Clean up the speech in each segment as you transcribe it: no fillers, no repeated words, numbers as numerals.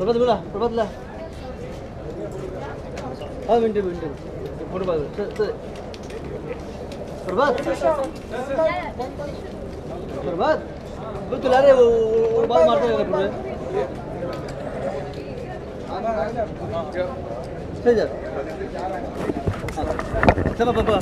प्रभात बोला प्रभातला हा मिनटे प्रभात प्रभात प्रभात वो तुला रे वो बाल मारता है पूरे सही जा चलो पापा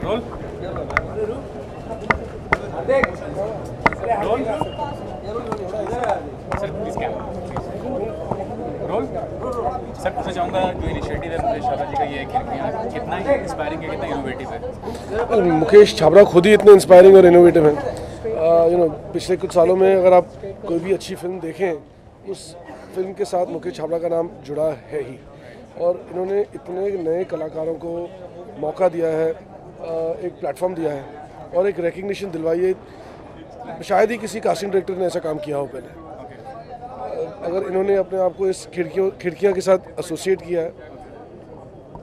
roll sir please camera roll sir पूछना चाहूँगा जो इनिशिएटिव है मुकेश छाबड़ा जी का ये खिड़कियाँ कितना इंस्पायरिंग है कितना इनोवेटिव है। मुकेश छाबड़ा खुद ही इतने इंस्पायरिंग और इनोवेटिव हैं। पिछले कुछ सालों में अगर आप कोई भी अच्छी फिल्म देखें उस फिल्म के साथ मुकेश छाबड़ा का नाम जुड़ा है ही, और इन्होंने इतने नए कलाकारों को मौका दिया है, एक प्लेटफॉर्म दिया है और एक रिकग्निशन दिलवाई है। शायद ही किसी कास्टिंग डायरेक्टर ने ऐसा काम किया हो पहले। अगर इन्होंने अपने आप को इस खिड़कियाँ के साथ एसोसिएट किया है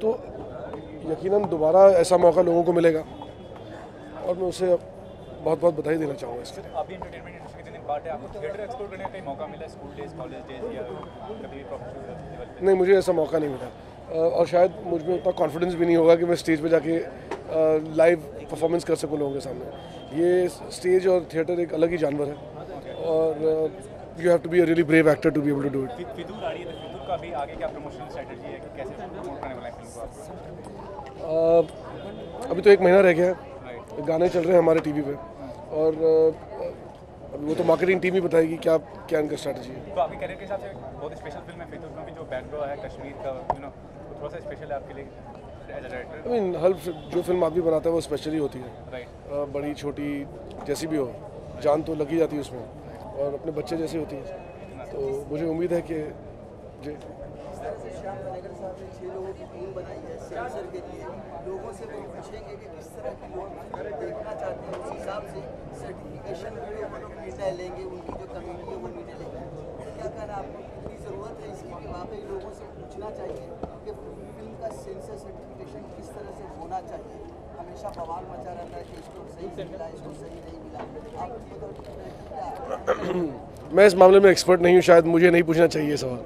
तो यकीनन दोबारा ऐसा मौका लोगों को मिलेगा, और मैं उसे बहुत बहुत बधाई देना चाहूँगा इसके लिए। अभी एंटरटेनमेंट इंडस्ट्री के दिन पार्ट है, आपको थिएटर एक्सप्लोर करने का कहीं मौका मिला स्कूल डेज कॉलेज डेज या कभी प्रोफेशनल लेवल पे? नहीं, मुझे ऐसा मौका नहीं मिला, और शायद मुझ में उतना कॉन्फिडेंस भी नहीं होगा कि मैं स्टेज पे जाके लाइव परफॉर्मेंस कर सकूँ लोगों के सामने। ये स्टेज और थिएटर एक अलग ही जानवर है, और you have to be a really brave actor to be able to do it. फितूर आ रही है तो फितूर का भी आगे क्या प्रमोशन स्ट्रेटजी है कि कैसे प्रमोट करने वाला है फिल्म को आप? अभी तो 1 महीना रह गया है, गाने चल रहे हैं हमारे टीवी पे, और अभी वो तो मार्केटिंग टीम ही बताएगी क्या क्या इनका स्ट्रैटेजी है। तो आपके करियर के हिसाब से बहुत स्पेशल फिल्म है फितूर, क्योंकि जो बैकड्रॉप है कश्मीर का थोड़ा सा स्पेशल है आपके लिए as a director. I mean हर जो फिल्म आदमी बनाता है वो स्पेशल ही होती है, राइट। बड़ी छोटी जैसी भी हो, जान तो लगी जाती है उसमें, और अपने बच्चे जैसी होती है। तो मुझे उम्मीद है कि जी सेंसर के लिए लोगों से वो पूछेंगे कि किस तरह की लोग देखना चाहते हैं, उस हिसाब से सर्टिफिकेशन के लिए वो लोग निर्णय लेंगे, उनकी जो कमेटी है वो निर्णय लेंगे। क्या कहना आपको कितनी ज़रूरत है इसकी कि वाकई लोगों से पूछना चाहिए कि फिल्म का सेंसर सर्टिफिकेशन किस तरह से होना चाहिए? हमेशा बवाल मचा रहता है कि इसको सही से मिला, इसको सही नहीं मिला। आप मैं इस मामले में एक्सपर्ट नहीं हूँ, शायद मुझे नहीं पूछना चाहिए सवाल।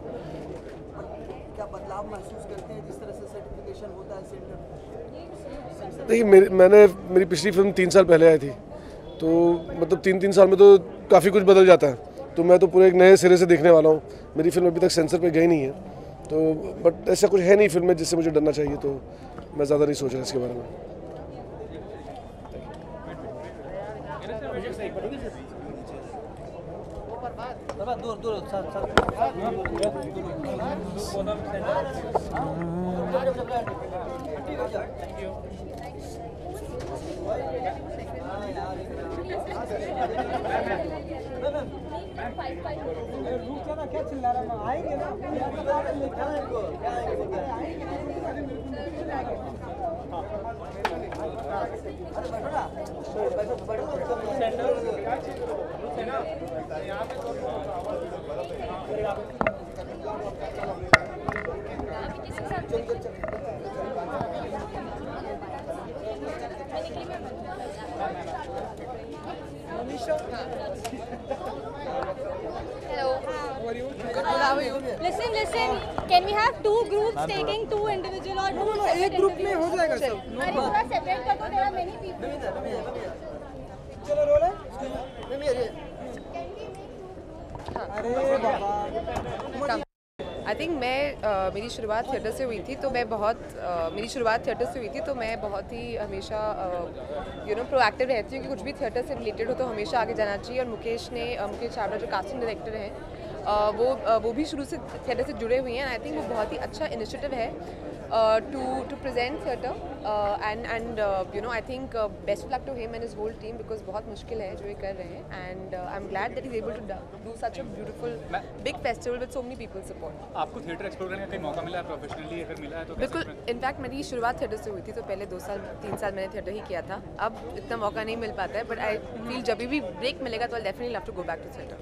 क्या बदलाव महसूस करते हैं जिस तरह से सर्टिफिकेशन होता है सेंटर? देखिए, मेरी पिछली फिल्म 3 साल पहले आई थी, तो मतलब 3 साल में तो काफ़ी कुछ बदल जाता है। तो मैं तो पूरे एक नए सिरे से देखने वाला हूँ। मेरी फिल्म अभी तक सेंसर पे गई नहीं है, तो बट ऐसा कुछ है नहीं फिल्म में जिससे मुझे डरना चाहिए, तो मैं ज़्यादा नहीं सोच रहा इसके बारे में। दूर क्या चिल्ला रहा है? आएंगे ना Hello. How are you? Listen. Can we have 2 groups taking 2 individual or 2 separate? एक ग्रुप में हो जाएगा सब। अरे पूरा separate कर दो, there are many people. चलो रोल है। अरे बाबा। आई थिंक मेरी शुरुआत थिएटर से हुई थी, तो मैं बहुत ही हमेशा प्रोएक्टिव रहती हूँ कि कुछ भी थिएटर से रिलेटेड हो तो हमेशा आगे जाना चाहिए। और मुकेश छाबड़ा जो कास्टिंग डायरेक्टर हैं वो भी शुरू से थिएटर से जुड़े हुए हैं। आई थिंक वो बहुत ही अच्छा इनिशिएटिव है to present theatre and I think best of luck to him and his whole team because बहुत मुश्किल है जो ये कर रहे हैं and I'm glad that he's able to do such a beautiful big festival with so many people support. आपको theatre explore करने का कहीं मौका मिला है प्रोफेशनली अगर मिला है तो? बिल्कुल, इनफैक्ट मेरी शुरुआत थिएटर से हुई थी, तो पहले 2-3 साल मैंने थिएटर ही किया था। अब इतना मौका नहीं मिल पाता है, बट आई फील जब भी ब्रेक मिलेगा तो I definitely love to go back to theatre.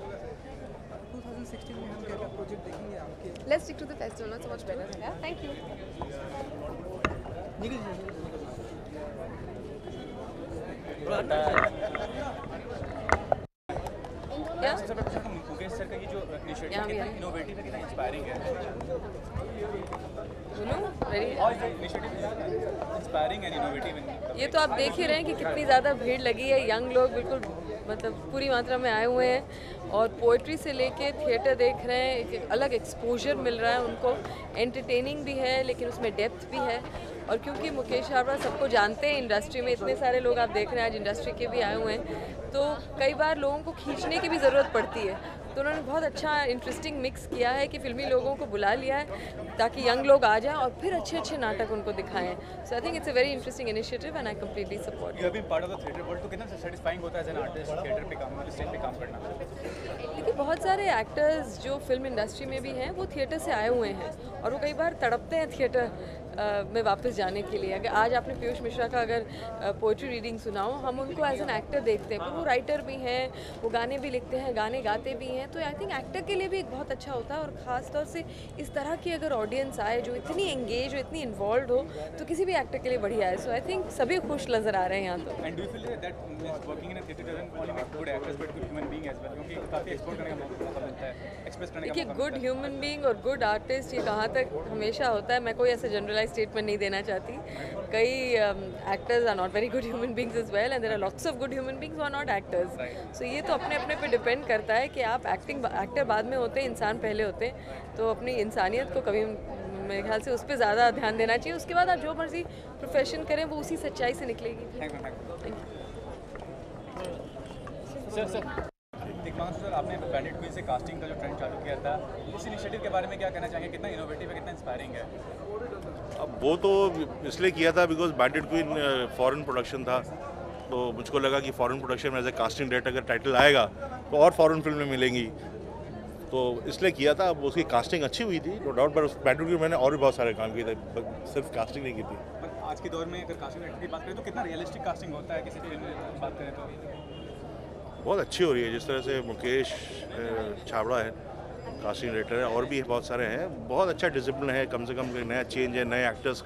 2016 में हम क्या प्रोजेक्ट देखेंगे आपके? Let's stick to the festival, not so much better. Yeah, thank you. क्या? सबसे पहले पूछना मुकेश सर का ये जो इनिशिएटिव कितना इनोवेटिव है, कितना इंस्पायरिंग है? Inspiring and innovative. ये तो आप देख ही रहे हैं कि कितनी ज़्यादा भीड़ लगी है। यंग लोग बिल्कुल मतलब पूरी मात्रा में आए हुए हैं और पोइट्री से लेके थिएटर देख रहे हैं। एक अलग एक्सपोजर मिल रहा है उनको। एंटरटेनिंग भी है लेकिन उसमें डेप्थ भी है। और क्योंकि मुकेश छाबड़ा सबको जानते हैं इंडस्ट्री में, इतने सारे लोग आप देख रहे हैं आज इंडस्ट्री के भी आए हुए हैं, तो कई बार लोगों को खींचने की भी ज़रूरत पड़ती है। तो उन्होंने बहुत अच्छा इंटरेस्टिंग मिक्स किया है कि फिल्मी लोगों को बुला लिया है ताकि यंग लोग आ जाएं और फिर अच्छे अच्छे नाटक उनको दिखाएं। So I think it's a very interesting initiative and I completely support. You have been part of the theatre world, तो कितना सैटिस्फाइंग होता है एज एन आर्टिस्ट थिएटर पे काम, स्टेज पे काम करना? देखिए बहुत सारे एक्टर्स जो फिल्म इंडस्ट्री में भी हैं वो थिएटर से आए हुए हैं और वो कई बार तड़पते हैं थिएटर में वापस जाने के लिए। अगर आज आपने पीयूष मिश्रा का अगर पोइट्री रीडिंग सुनाओ, हम उनको एज एन एक्टर देखते हैं, पर वो राइटर भी हैं, वो गाने भी लिखते हैं, गाने गाते भी हैं। तो आई थिंक एक्टर के लिए भी एक बहुत अच्छा होता है और ख़ास तौर से इस तरह की अगर ऑडियंस आए जो इतनी एंगेज हो, इतनी इन्वॉल्व हो, तो किसी भी एक्टर के लिए बढ़िया है। सो आई थिंक सभी खुश नज़र आ रहे हैं यहाँ तो। And do you feel that working in a theatre doesn't only make good actors but good human being as well, क्योंकि काफ़ी एक्सप्लोर करने का मौका मिलता है, एक्सप्रेस करने का देखिए मौका गुड ह्यूमन बीइंग और गुड आर्टिस्ट ये कहाँ तक हमेशा होता है। मैं कोई ऐसा जनरलाइज स्टेटमेंट नहीं देना चाहती। कई actors are not very good human beings as well and there are lots of good human beings who are not actors. So ये तो अपने अपने पे डिपेंड करता है कि आप एक्टर बाद में होते हैं, इंसान पहले होते हैं। तो अपनी इंसानियत को कभी मेरे ख्याल से उस पर ज़्यादा ध्यान देना चाहिए। उसके बाद आप जो मर्जी प्रोफेशन करें वो उसी सच्चाई से निकलेगी। Thank you sir. Tigmanshu sir, आपने बैंडिट क्वीन से कास्टिंग का जो ट्रेंड चालू किया था, उस इनिशिएटिव के बारे में क्या कहना चाहेंगे? कितना इनोवेटिव है, कितना इंस्पायरिंग है? अब वो तो इसलिए किया था because bandit queen foreign production था, तो मुझको लगा कि फॉरेन प्रोडक्शन में एज ए कास्टिंग डायरेक्टर अगर टाइटल आएगा तो और फॉरेन फिल्में मिलेंगी, तो इसलिए किया था। अब उसकी कास्टिंग अच्छी हुई थी नो डाउट, पर उस बैंडिट क्वीन मैंने और भी बहुत सारे काम किए थे, सिर्फ कास्टिंग नहीं की थी। पर आज के दौर में अगर कास्टिंग डायरेक्टर की बात करें तो कितना रियलिस्टिक कास्टिंग होता है किसी फिल्म की बात करें तो? बहुत अच्छी हो रही है, जिस तरह से मुकेश छाबड़ा है कास्टिंग डायरेक्टर है, और भी बहुत सारे हैं। बहुत अच्छा डिसिप्लिन है, कम से कम नया चेंज है, नए एक्टर्स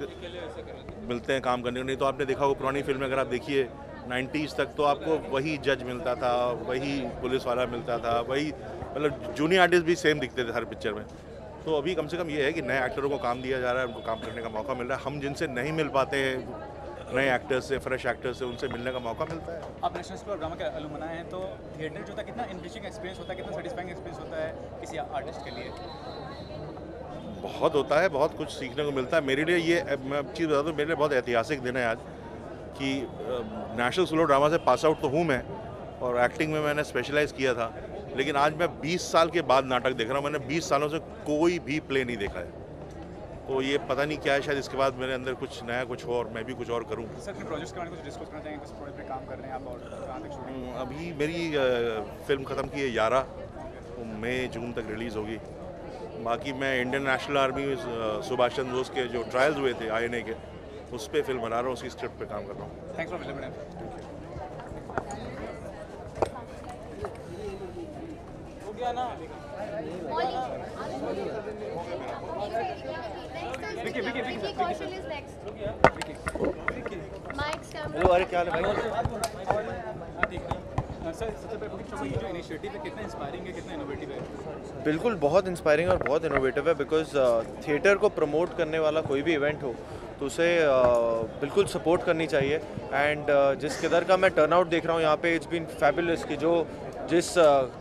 मिलते हैं काम करने को। नहीं तो आपने देखा होगा पुरानी फिल्में अगर आप देखिए 90s तक तो आपको वही जज मिलता था, वही पुलिस वाला मिलता था, वही मतलब जूनियर आर्टिस्ट भी सेम दिखते थे हर पिक्चर में। तो अभी कम से कम ये है कि नए एक्टरों को काम दिया जा रहा है, उनको काम करने का मौका मिल रहा है। हम जिनसे नहीं मिल पाते हैं नए एक्टर्स से, फ्रेश एक्टर्स से, उनसे मिलने का मौका मिलता है। आप नेशनल स्कूल ऑफ ड्रामा के अलुमना हैं, तो थिएटर जो था कितना इनरिचिंग एक्सपीरियंस होता है, कितना सेटिस्फाइंग एक्सपीरियंस होता है किसी आर्टिस्ट के लिए? बहुत होता है, बहुत कुछ सीखने को मिलता है। मेरे लिए ये मैं चीज़ बता दूँ, मेरे लिए बहुत ऐतिहासिक दिन है आज कि नेशनल स्कूल ऑफ ड्रामा से पास आउट तो हूँ मैं, और एक्टिंग में मैंने स्पेशलाइज़ किया था, लेकिन आज मैं 20 साल के बाद नाटक देख रहा हूँ। मैंने 20 सालों से कोई भी प्ले नहीं देखा है, तो ये पता नहीं क्या है, शायद इसके बाद मेरे अंदर कुछ नया कुछ हो और मैं भी कुछ और करूँ। सर अपने प्रोजेक्ट्स के बारे में कुछ डिस्कस करना चाहेंगे? किस प्रोजेक्ट पे काम कर रहे हैं आप और कहाँ तक शूटिंग? अभी मेरी फिल्म ख़त्म की है 11, तो मई जून तक रिलीज़ होगी। बाकी मैं Indian national army Subhash Chandra Bose के जो ट्रायल्स हुए थे INA के, उस पर फिल्म बना रहा हूँ, उसकी स्क्रिप्ट पे काम कर रहा हूँ। Thanks for visiting. हो गया ना? Vicky Kaushal is next. Mike's camera. Hello, अरे क्या हाल है भाई? सर सबसे पहले जो इनिशिएटिव है कितना इंस्पायरिंग है, कितना इनोवेटिव है? बिल्कुल बहुत इंस्पायरिंग और बहुत इनोवेटिव है, बिकॉज थिएटर को प्रमोट करने वाला कोई भी इवेंट हो तो उसे बिल्कुल सपोर्ट करनी चाहिए। एंड जिस कदर का मैं टर्नआउट देख रहा हूँ यहाँ पे, इट्स बीन फैबुलस कि जिस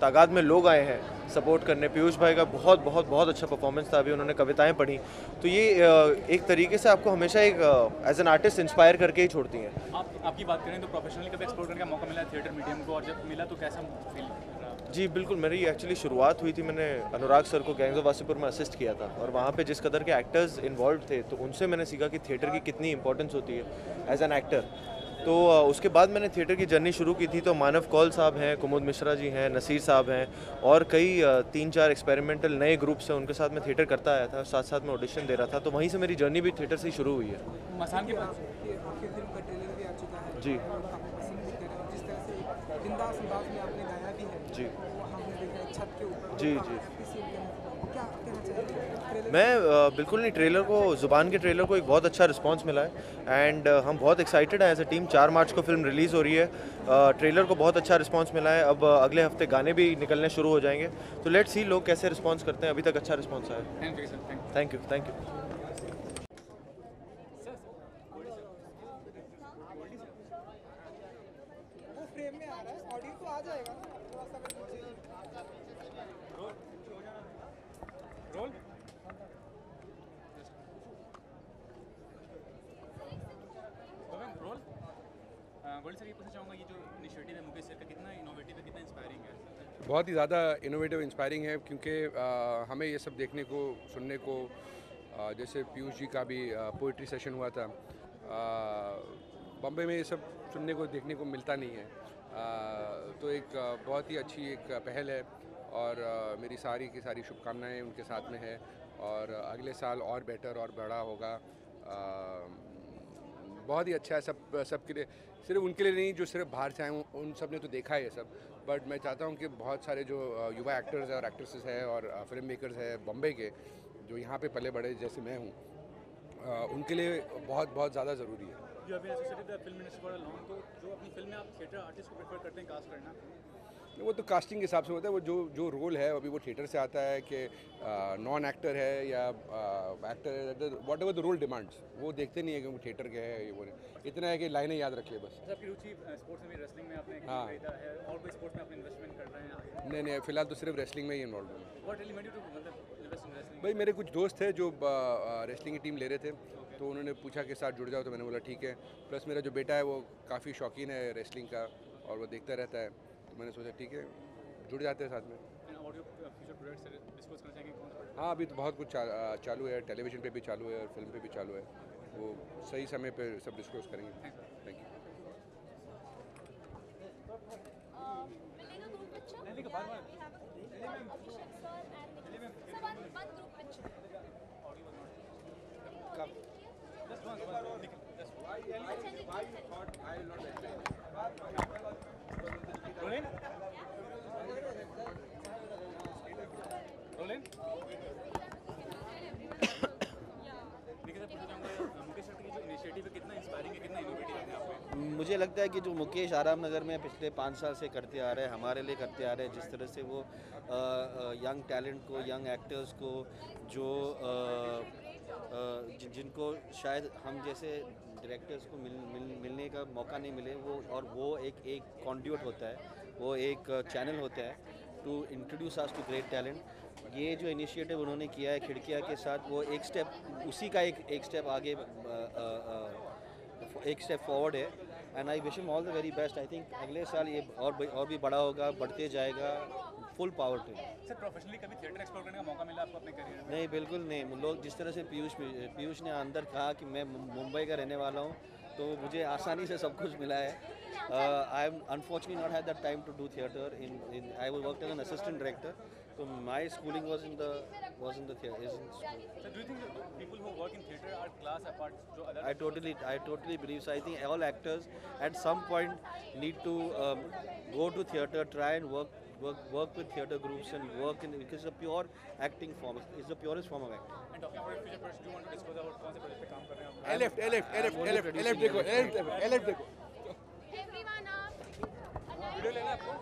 तादाद में लोग आए हैं सपोर्ट करने। पीयूष भाई का बहुत बहुत बहुत अच्छा परफॉर्मेंस था, अभी उन्होंने कविताएं पढ़ी, तो ये एक तरीके से आपको हमेशा एक एज एन आर्टिस्ट इंस्पायर करके ही छोड़ती हैं। आपकी बात करें तो प्रोफेशनली कभी एक्सप्लोर करने का मौका मिला है थिएटर मीडियम को, और जब मिला तो कैसा फील रहा? जी बिल्कुल, मेरी एक्चुअली शुरुआत हुई थी, मैंने अनुराग सर को गैंग्स ऑफ वासेपुर में असिस्ट किया था, और वहाँ पे जिस कदर के एक्टर्स इन्वॉल्व थे तो उनसे मैंने सीखा कि थिएटर की कितनी इंपॉर्टेंस होती है एज एन एक्टर। तो उसके बाद मैंने थिएटर की जर्नी शुरू की थी, तो मानव कौल साहब हैं, कुमुद मिश्रा जी हैं, नसीर साहब हैं, और कई 3-4 एक्सपेरिमेंटल नए ग्रुप्स हैं, उनके साथ मैं थिएटर करता आया था, साथ साथ में ऑडिशन दे रहा था, तो वहीं से मेरी जर्नी भी थिएटर से ही शुरू हुई है। मसान के बाद आपकी फिल्म का ट्रेलर भी आ चुका है जी। और काफ़ी पसंद भी कर रहे हैं, जिस तरह से बिंदास अंदाज में आपने गाया भी है जी। वो हमने देखा है छत के ऊपर जी जी क्या कहना चाहिए? मैं बिल्कुल नहीं, ट्रेलर को, ज़ुबान के ट्रेलर को एक बहुत अच्छा रिस्पांस मिला है एंड हम बहुत एक्साइटेड हैं एज अ टीम। 4 मार्च को फिल्म रिलीज़ हो रही है। ट्रेलर को बहुत अच्छा रिस्पांस मिला है। अब अगले हफ्ते गाने भी निकलने शुरू हो जाएंगे, तो लेट्स सी लोग कैसे रिस्पांस करते हैं। अभी तक अच्छा रिस्पांस आया। Thank you sir, thank you. वो फ्रेम में आ रहा है, ऑडियो तो आ जाएगा ना, थोड़ा सा मैं रोल रोल गोल्डी सर, ये पूछना चाहूँगा, ये जो इनिशिएटिव है मुकेश सर का, कितना इनोवेटिव है, कितना इंस्पायरिंग है? बहुत ही ज़्यादा इनोवेटिव इंस्पायरिंग है, क्योंकि हमें ये सब देखने को, सुनने को, जैसे पीयूष जी का भी पोइट्री सेशन हुआ था, बम्बई में ये सब सुनने को, देखने को मिलता नहीं है। तो एक बहुत ही अच्छी एक पहल है और मेरी सारी की सारी शुभकामनाएं उनके साथ में है और अगले साल और बेटर और बड़ा होगा। बहुत ही अच्छा है सबके लिए, सिर्फ उनके लिए नहीं जो सिर्फ बाहर से आए हों, उन सब ने तो देखा है ये सब, बट मैं चाहता हूँ कि बहुत सारे जो युवा एक्टर्स हैं और एक्ट्रेसेस हैं और फिल्म मेकर्स हैं बॉम्बे के, जो यहाँ पे पले बड़े जैसे मैं हूँ, उनके लिए बहुत बहुत ज़्यादा ज़रूरी है। You have been associated with the film industry for a long, तो जो अपनी फिल्म में आप थिएटर आर्टिस्ट को प्रेफर करते हैं कास्ट करना? वो तो कास्टिंग के हिसाब से होता है। वो जो रोल है अभी वो थिएटर से आता है कि नॉन एक्टर है या actor, whatever the role demands, वो देखते नहीं है कि वो थिएटर के है, ये वो इतना है कि लाइनें याद रखिए बस। आपकी रुचि स्पोर्ट्स में, रेसलिंग में आपने हाँ। खरीदा है, और कोई स्पोर्ट्स में अपने इन्वेस्टमेंट कर रहे हैं? नहीं, फिलहाल तो सिर्फ रेसलिंग में ही इन्वॉल्व हूँ। What really made you to invest in wrestling? भाई मेरे कुछ दोस्त थे जो रेसलिंग की टीम ले रहे थे, तो उन्होंने पूछा कि साथ जुड़ जाओ, तो मैंने बोला ठीक है। प्लस मेरा जो बेटा है वो काफ़ी शौकीन है रेसलिंग का और वो देखता रहता है, तो मैंने सोचा ठीक है जुड़ जाते हैं साथ में। और जो फ्यूचर प्रोजेक्ट्स डिस्कस करना चाहेंगे कौन सा? हाँ, अभी तो बहुत कुछ चालू है, टेलीविज़न पे भी चालू है और फिल्म पे भी चालू है, वो सही समय पे सब डिस्कस करेंगे। Thank you. मुझे लगता है कि जो मुकेश आराम नगर में पिछले 5 साल से करते आ रहे हैं, हमारे लिए करते आ रहे हैं, जिस तरह से वो यंग टैलेंट को, यंग एक्टर्स को, जो जिनको शायद हम जैसे डायरेक्टर्स को मिलने का मौका नहीं मिले, वो एक कॉन्ड्यूट होता है, वो एक चैनल होता है to introduce us to great talent. ये जो इनिशिएटिव उन्होंने किया है खिड़कियाँ के साथ, वो एक स्टेप उसी का एक स्टेप आगे, एक स्टेप फॉरवर्ड है and I wish him all the very best. I think अगले साल ये और भी बड़ा होगा, बढ़ते जाएगा। Full power to. Sir, professionally कभी थिएटर एक्सप्लोर करने का मौका मिला आपको अपने करियर में? नहीं, बिल्कुल नहीं। लोग जिस तरह से पीयूष ने अंदर कहा कि मैं मुंबई का रहने वाला हूँ, तो मुझे आसानी से सब कुछ मिला है। I am unfortunately not had that time to do theatre in I worked as an assistant director, so my schooling was in the theater. So do you think that people who work in theater are class apart to other? I totally believe so. I think all actors at some point need to go to theater, try and work with theater groups and work in, because it's a pure acting form. It's the purest form of acting. And talking about future projects, do you want to disclose about कौन से project पे काम कर रहे हैं आप? LF देखो। Everyone up. Video लेना है आपको?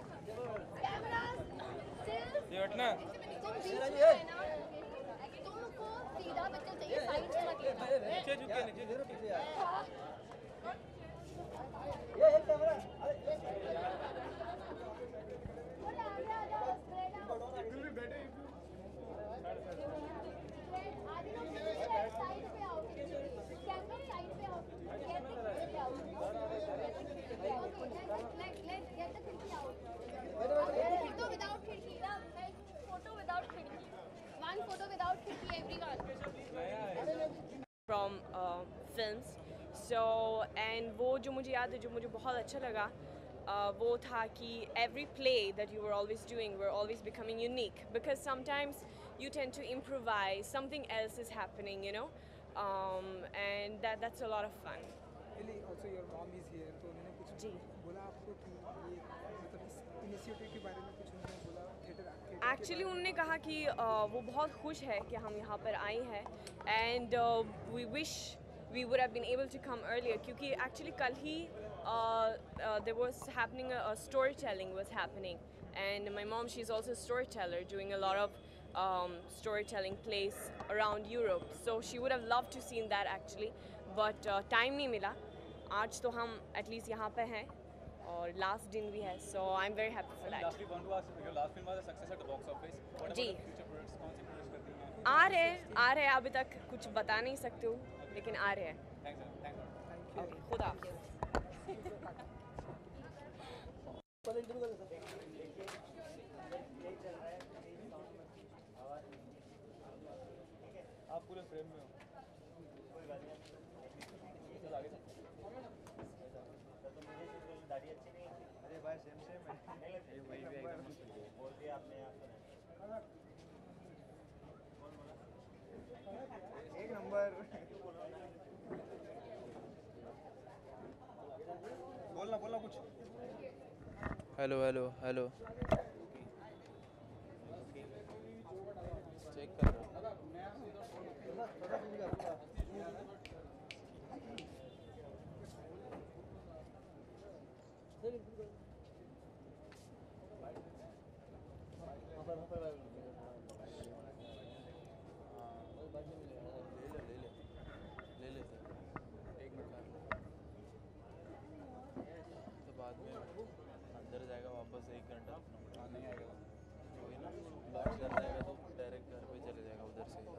ये हटना। तुम को सीधा बच्चा चाहिए, साइड से मत लेना। नीचे झुकिए। ये camera. From films, so and वो जो मुझे याद है, जो मुझे बहुत अच्छा लगा, वो था कि every play that you were always doing were always becoming unique, because sometimes you tend to improvise, something else is happening, you know, and that's a lot of fun. Also your mom is here, तो उन्होंने कुछ बोला आपको कि ये मतलब इस initiative के बारे में कुछ उन्होंने बोला थिएटर के एक्चुअली उन्होंने कहा कि वो बहुत खुश है कि हम यहाँ पर आए हैं and we wish we would have been able to come earlier क्योंकि एक्चुअली कल ही there was happening story telling was happening and my mom she is also story teller doing a lot of storytelling plays around Europe. So she would have loved to seen that actually, but time नहीं मिला. आज तो हम at least यहाँ पे हैं और last दिन भी है. So I'm very happy for that. Lastly, want to ask, your last film was a success at the box office. What about ji. the future projects? कौन से projects करती हैं? आ रहे अभी तक कुछ बता नहीं सकती हूँ लेकिन आ रहे हैं. Thanks, sir. Thanks. Okay, खुदा हाफिज़. आप पूरे फ्रेम में हो. अरे भाई सेम है वही भी एकदम बोल दिया आपने एक नंबर बोलना कुछ. हेलो हेलो हेलो चेक कर रहा हूँ. ले ले एक मिनट तो बाद में अंदर जाएगा वापस 1 घंटा नहीं आएगा वही ना लॉन्च कर जाएगा तो डायरेक्ट घर पे चले जाएगा उधर से अंदर.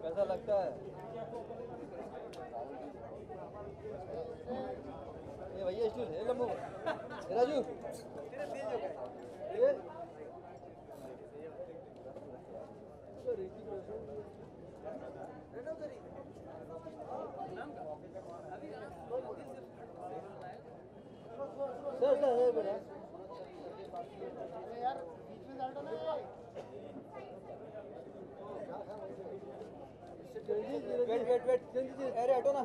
कैसा लगता है ये भैया स्टूल है लम्बो राजू ये सर है बेटा यार बीच में डाल दो ना वेट अरे हटो ना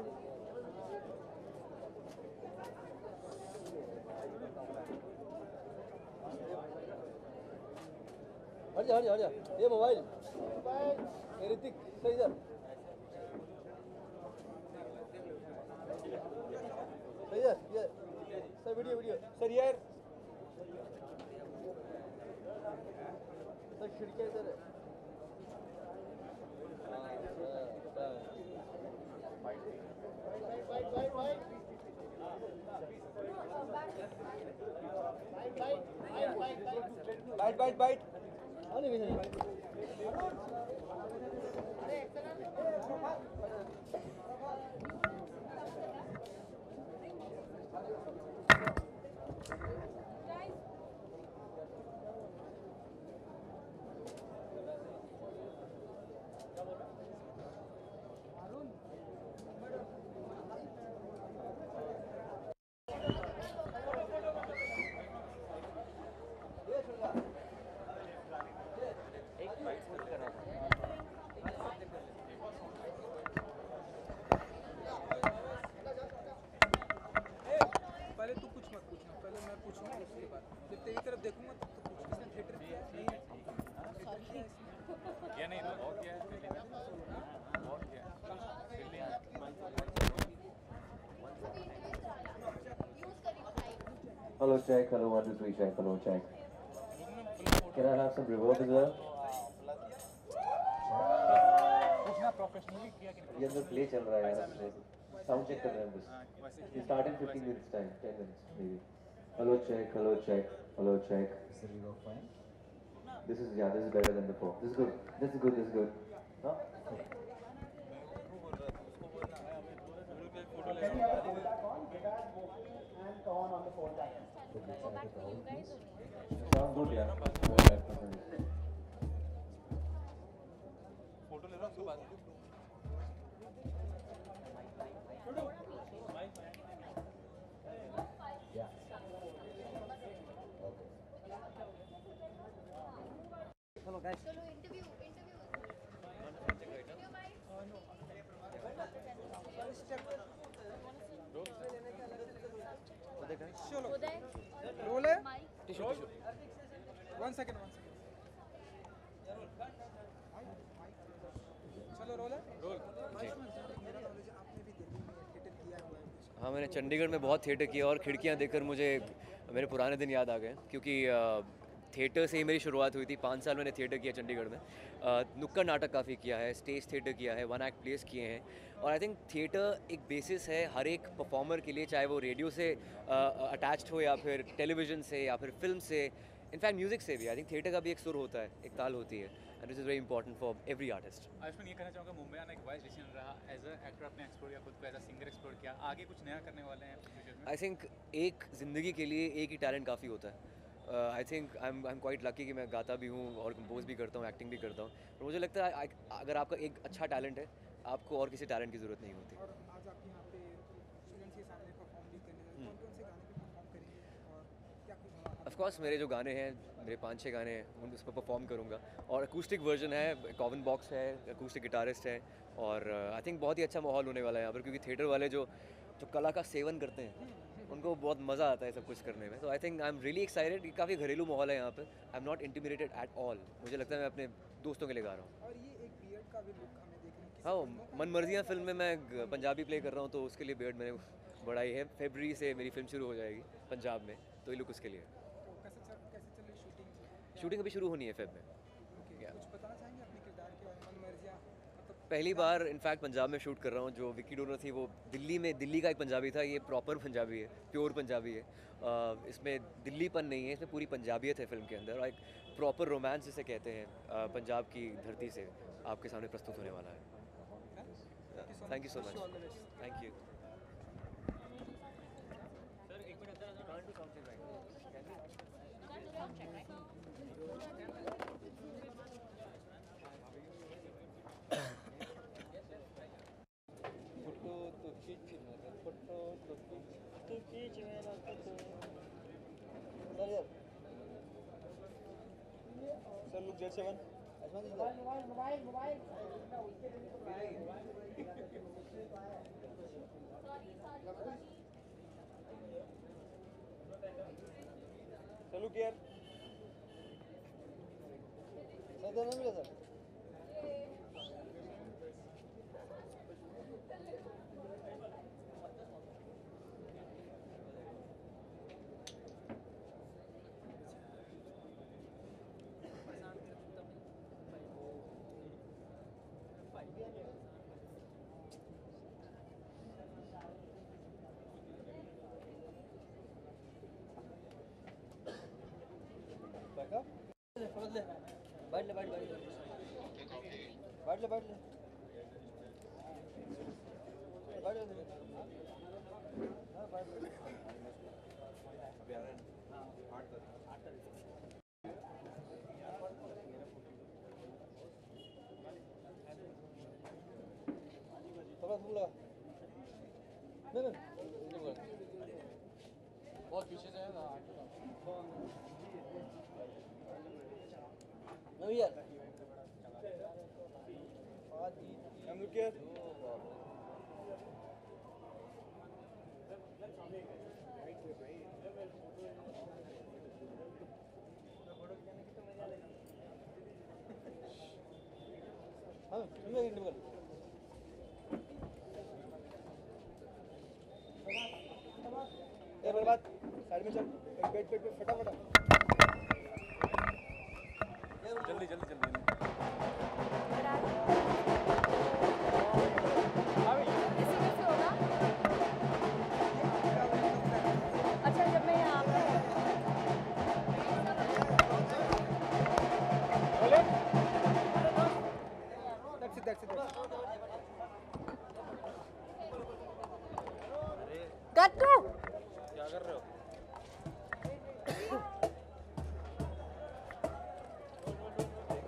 हट जा ये मोबाइल ऋतिक सही सर सही सर ये सर वीडियो सर यार सर खिड़कियाँ इधर है बाइट पहले तू कुछ मत पूछना, पहले मैं पूछूंगा उसके बाद जब तेरी तरफ देखूंगा तो कुछ किसने थिएटर किया नहीं क्या नहीं तो और क्या है और क्या Hello check, hello 1 2 3 check, hello check. Can I have some reward as well? Professionally किया कि ये अंदर प्ले चल रहा है यार, साउंड चेक कर रहे हैं बस. We start in 15 minutes time, 10 minutes maybe. Hello check, hello check, hello check. This is better than before. This is good. This is good. This is good. Huh? Sounds good, yeah. Photo ले लो उसके बाद Hello guys. Role है one second चलो role है हाँ, मैंने चंडीगढ़ में बहुत थिएटर किया और खिड़कियाँ देखकर मुझे मेरे पुराने दिन याद आ गए, क्योंकि थिएटर से ही मेरी शुरुआत हुई थी। 5 साल मैंने थिएटर किया चंडीगढ़ में। नुक्कड़ नाटक काफ़ी किया है, स्टेज थिएटर किया है, 1 एक्ट प्लेस किए हैं। और आई थिंक थिएटर एक बेसिस है हर एक परफॉर्मर के लिए, चाहे वो रेडियो से अटैच्ड हो या फिर टेलीविज़न से या फिर फिल्म से, इनफैक्ट म्यूज़िक से भी। आई थिंक थिएटर का भी एक सुर होता है, एक ताल होती है, and this is very important for every artist. Ayushman, ये कहना चाहूँगा मुंबई आना एक वाइज डिसीजन रहा। एज अ एक्टर आपने एक्सप्लोर किया खुद को, एज अ सिंगर एक्सप्लोर किया, आगे कुछ नया करने वाले हैं फ्यूचर में? आई थिंक एक ज़िंदगी के लिए एक ही टैलेंट काफ़ी होता है। I think I am quite lucky कि मैं गाता भी हूँ और कंपोज भी करता हूँ, एक्टिंग भी करता हूँ। और मुझे लगता है अगर आपका एक अच्छा टैलेंट है, आपको और किसी टैलेंट की ज़रूरत नहीं होती। और आज आप यहाँ पे स्टूडेंट्स के सामने परफॉर्म भी करने जा रहे हैं, कौन-कौन से गाने पे परफॉर्म करेंगे और क्या कुछ होगा? ऑफ कोर्स मेरे जो गाने हैं, मेरे 5-6 गाने हैं, उन उस पर परफॉर्म करूँगा। और अकूस्टिक वर्जन है, कॉवन बॉक्स है, अकूस्टिक गिटारिस्ट है, और आई थिंक बहुत ही अच्छा माहौल होने वाला है यहाँ पर, क्योंकि थिएटर वाले जो कला का सेवन करते हैं, उनको बहुत मज़ा आता है सब कुछ करने में। तो I think I am really excited. काफ़ी घरेलू माहौल है यहाँ पे। I am not intimidated at all. मुझे लगता है मैं अपने दोस्तों के लिए गा रहा हूँ। और ये एक बियर्ड का भी लुक हमें देखने की हाँ, मन मर्जियाँ फिल्म में मैं पंजाबी प्ले कर रहा हूँ, तो उसके लिए बियर्ड मैंने बढ़ाई है। फरवरी से मेरी फिल्म शुरू हो जाएगी पंजाब में, तो ये लुक उसके लिए। तो कैसे चल रही शूटिंग? शूटिंग अभी शुरू होनी है फेब में। कुछ बताना चाहेंगे अपने किरदार के बारे में? मन मर्जियाँ पहली बार इनफैक्ट पंजाब में शूट कर रहा हूँ। जो विक्की डोनर थी वो दिल्ली का एक पंजाबी था, ये प्रॉपर पंजाबी है, प्योर पंजाबी है। इसमें दिल्लीपन नहीं है, इसमें पूरी पंजाबियत है फिल्म के अंदर, और एक प्रॉपर रोमांस जिसे कहते हैं पंजाब की धरती से आपके सामने प्रस्तुत होने वाला है। Thank you so much. Thank you. Sir look jet 7 mobile sir look here sir देना मिला सर बैठ ले बहुत पीछे से है ना यार हम लोग क्या हाँ मेरे बात साइड में चल बैठ फटाफट जल्दी टैटू क्या कर रहे हो?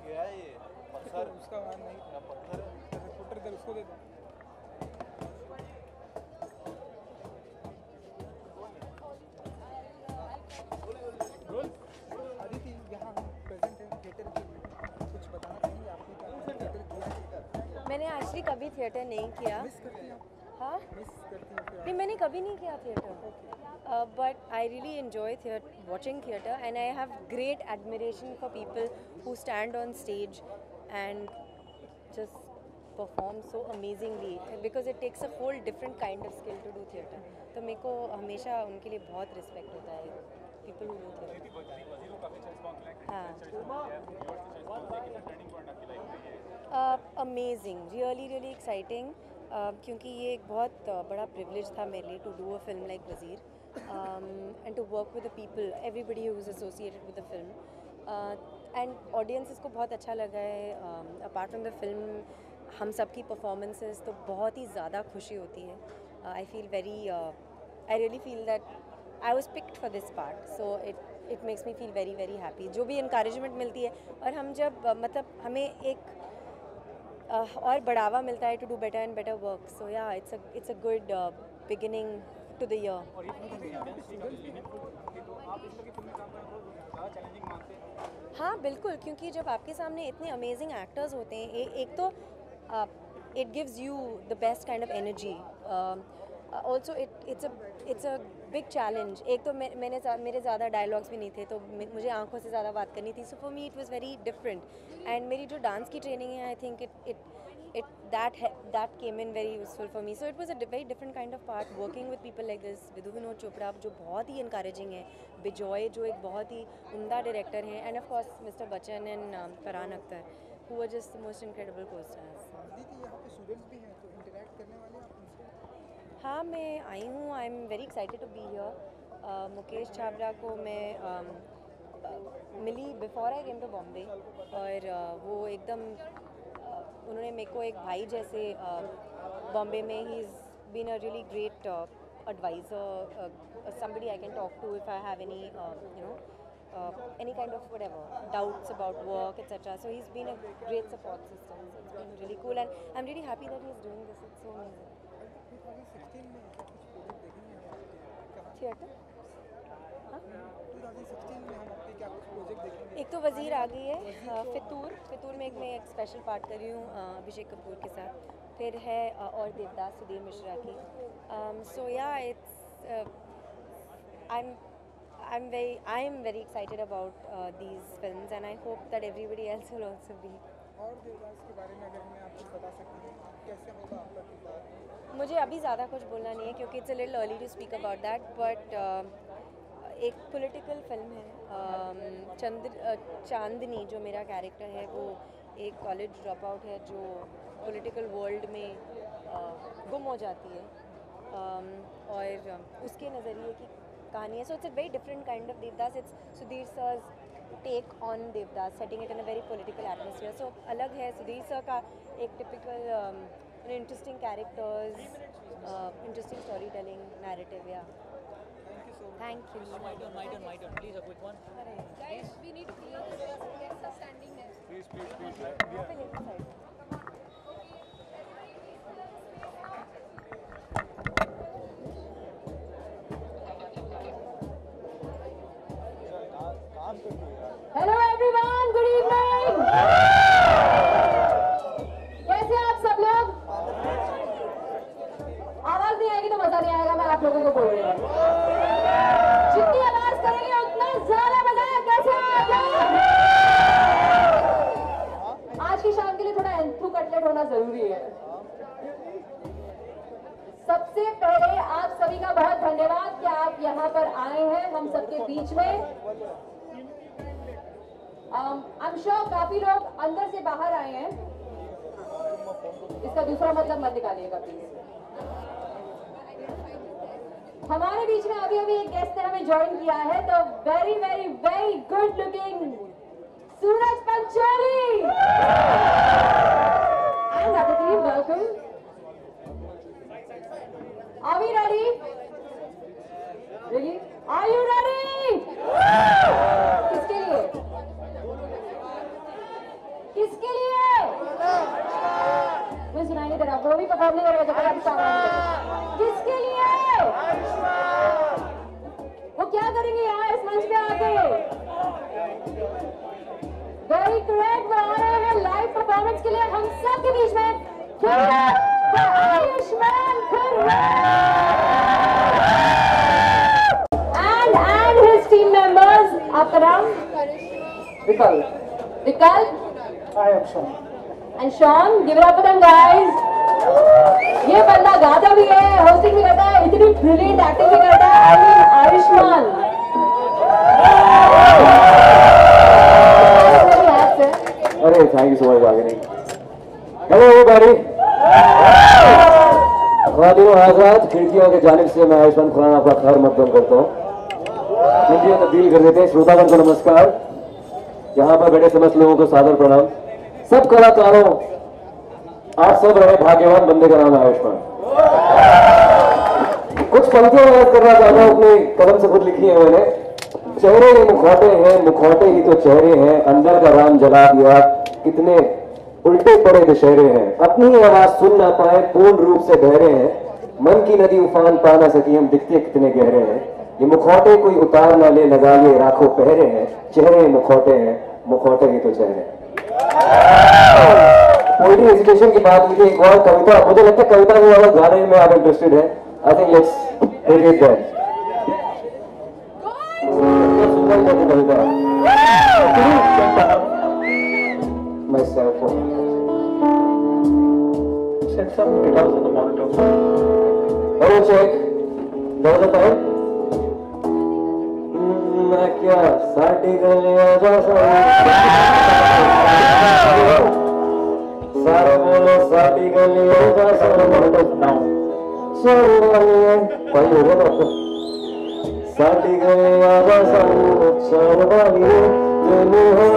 क्या है ये पत्थर? उसका मान नहीं था, पत्थर रिपोर्टर इधर उसको दे दो। रोल अदिति यहाँ प्रेजेंट है थिएटर के लिए, कुछ बताना चाहेंगे आपने क्या थिएटर किया? मैंने एक्चुअली कभी थिएटर नहीं किया। मिस करती हैं? हाँ मिस करती हैं फिर? नहीं, मैंने कभी नहीं किया theatre, but I really enjoy watching theatre and I have great admiration for people who stand on stage and just perform so amazingly because it takes a whole different kind of skill to do theatre. तो मेरे को हमेशा उनके लिए बहुत respect होता है people who do theatre. हाँ अमेजिंग, रियली एक्साइटिंग, क्योंकि ये एक बहुत बड़ा प्रिविलेज था मेरे लिए to do a film like Wazir and to work with the people, everybody who is associated with the film and audiences को बहुत अच्छा लगा है. अपार्ट फ्रॉम द फिल्म हम सब की परफॉर्मेंसेस तो बहुत ही ज़्यादा खुशी होती है. I feel very I really feel that I was picked for this part, so it makes me feel very happy. जो भी इनकरेजमेंट मिलती है और हम जब मतलब हमें एक और बढ़ावा मिलता है to do better and better work, so yeah it's a good beginning to the year. हाँ बिल्कुल, क्योंकि जब आपके सामने इतने अमेजिंग एक्टर्स होते हैं, एक तो it gives you the best kind of energy. Also it's a big challenge. एक तो मेरे ज़्यादा डायलॉग्स भी नहीं थे, तो मुझे आंखों से ज़्यादा बात करनी थी. So for me it was very different. And मेरी जो डांस की ट्रेनिंग है, I think that came in very useful for me. So it was a very different kind of part working with people like this. Vidhu Vinod Chopra जो बहुत ही encouraging है, बिजॉय जो एक बहुत ही उम्दा डायरेक्टर हैं, and of course Mr. Bachchan and Farhan Akhtar who were just the most incredible co-stars. दीदी यहाँ पे स्टूडेंट्स भी हैं, तो इंटरेक्ट करने वाले आप उनसे? हाँ मैं आई हूँ. I am very excited to be here. Mukesh Chhabra को मैं मिली before I came to Bombay, और वो एकदम उन्होंने मेरे को एक भाई जैसे बॉम्बे में ही is been a really great adviser, somebody I can talk to if I have any any kind of whatever doubts about work, etc. So he's been a great support system. So it's been really cool and I'm really happy that he's doing this. It's so amazing. 2016 में क्या कुछ project देखेंगे? Theatre 2016 में हम आपके क्या कुछ project देखेंगे? एक तो वज़ीर आ गई है, फितूर में मैं एक स्पेशल पार्ट कर रही हूँ अभिषेक कपूर के साथ. फिर है और देवदास सुधीर मिश्रा की. सो yeah it's I am very excited about these films and I hope that everybody else will also be. और देवदास के बारे में अगर हमें आप कुछ बता सकते हैं, कैसे होगा आपका किरदार? मुझे अभी ज़्यादा कुछ बोलना नहीं है क्योंकि it's a little early to speak about that, but एक पॉलिटिकल फिल्म है. चांदनी जो मेरा कैरेक्टर है वो एक कॉलेज ड्रॉप आउट है जो पॉलिटिकल वर्ल्ड में गुम हो जाती है, और उसके नज़रिए की कहानी है. So it's a very different kind of Devdas. It's Sudhir sir's take on Devdas, setting it in a very political atmosphere. So अलग है सुधीर सर का एक typical interesting characters, interesting story telling, narrative. Yeah Thank you. My turn. Please, a quick one. Guys, we need to clear this. Guests are standing there. Please. Hello everyone, good evening. कैसे आप सब लोग? आवाज नहीं आएगी तो मजा नहीं आएगा. मैं आप लोगों को बोल रही हूँ, जितनी आवाज करेंगे उतना ज्यादा मजा आएगा. कैसे आप? आज की शाम के लिए थोड़ा एंथू कटलेट होना जरूरी है. सबसे पहले आप सभी का बहुत धन्यवाद कि आप यहाँ पर आए हैं हम सबके बीच में. I'm sure काफी लोग अंदर से बाहर आए हैं. इसका दूसरा मतलब मत निकालिएगा प्लीज. हमारे बीच में अभी एक गेस्ट ने हमें ज्वाइन किया है, तो very very very good looking Suraj Pancholi. And Aditi, welcome. Are we ready? Family और किसके लिए वो क्या करेंगे यहाँ इस मंच पे आके? वेरी करेक्ट, वो आ रहे हैं लाइव परफॉर्मेंस के लिए हम सब के बीच में। Ayushman Khurram and his team members. आपका नाम? विकल्प। विकल्प? I am Sean. And Sean, give it up for them guys. ये बंदा गाता भी है, होस्टिंग भी करता है, इतनी ब्रिलियंट एक्टिंग भी करता है। I mean, Ayushmann. अरे thank you so much Ragini. Hello everybody. ख्वातीन हज़रात, खिड़कियों के जानिब से मैं आयुष्मान खुराना आपका खैर मकदम करता हूँ। खिड़कियाँ तब्दील कर देते हैं। श्रोतागण को नमस्कार, यहाँ पर बैठे समस्त लोगों को सादर प्रणाम। सब कलाकारों, आप सब रहे भाग्यवान, बंदे का नाम है आयुष्मान। कुछ पंक्तियां याद करना चाहता हूँ, अपने कलम से खुद लिखी है मैंने। चेहरे ही मुखौटे हैं, मुखौटे ही तो चेहरे हैं, अंदर का राम जला दिया, कितने उल्टे पड़े दशहरे हैं, अपनी आवाज सुन ना पाए, पूर्ण रूप से बहरे हैं, मन की नदी उफान पा ना सकी, हम दिखते कितने गहरे हैं, ये मुखौटे कोई उतार ना ले, लगा लिए राखों पहरे हैं, चेहरे मुखौटे हैं, मुखौटे ही तो चेहरे। पोइट्री एजुकेशन की बात मुझे एक और कविता, मुझे लगता है कविता में अगर गाने में आप इंटरेस्टेड है, I think let's read it that. My cell phone. Set some guitars on the monitor. Hello, check. There was a time. मैं क्या साटी गलियां जा सारे बोलो साटी गलियां जा सारे मॉनिटर नाउ सारे गलियां कोई होगा तो साटी गलियां जा सारे गलियां तेनू हो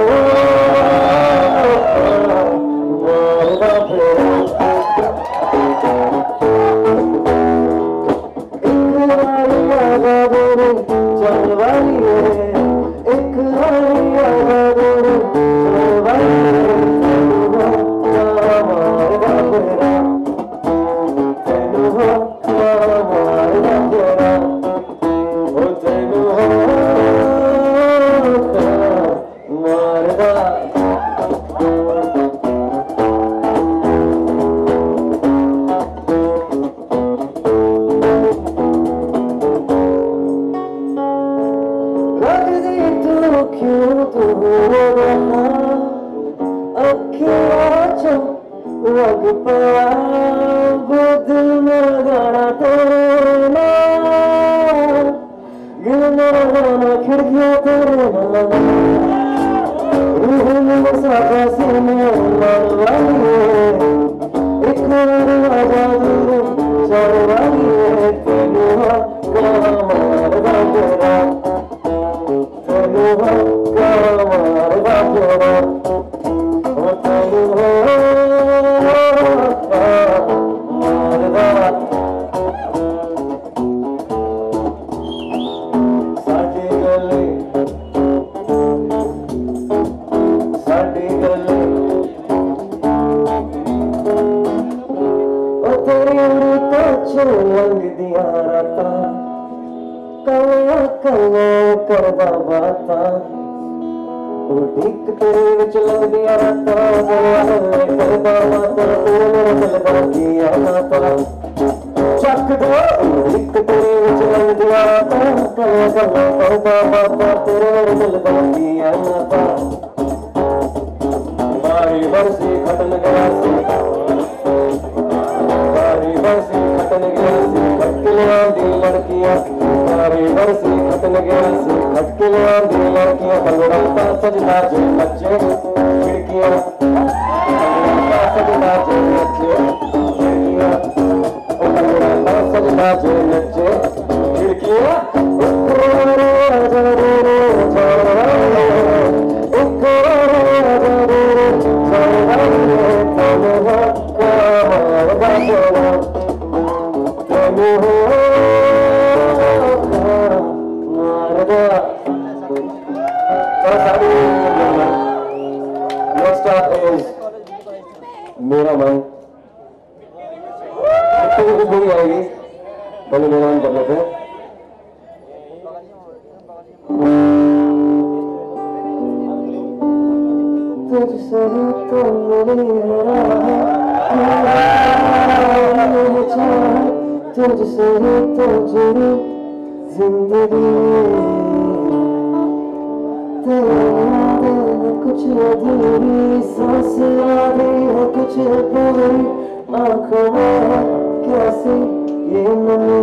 तुझसे ही तो मिली है राह, तुझसे ही तो जुड़ी जिंदगी। तेरी यादें है कुछ अधूरी, सांस आधी है कुछ पूरी, आँखों में है कैसी ये नमी।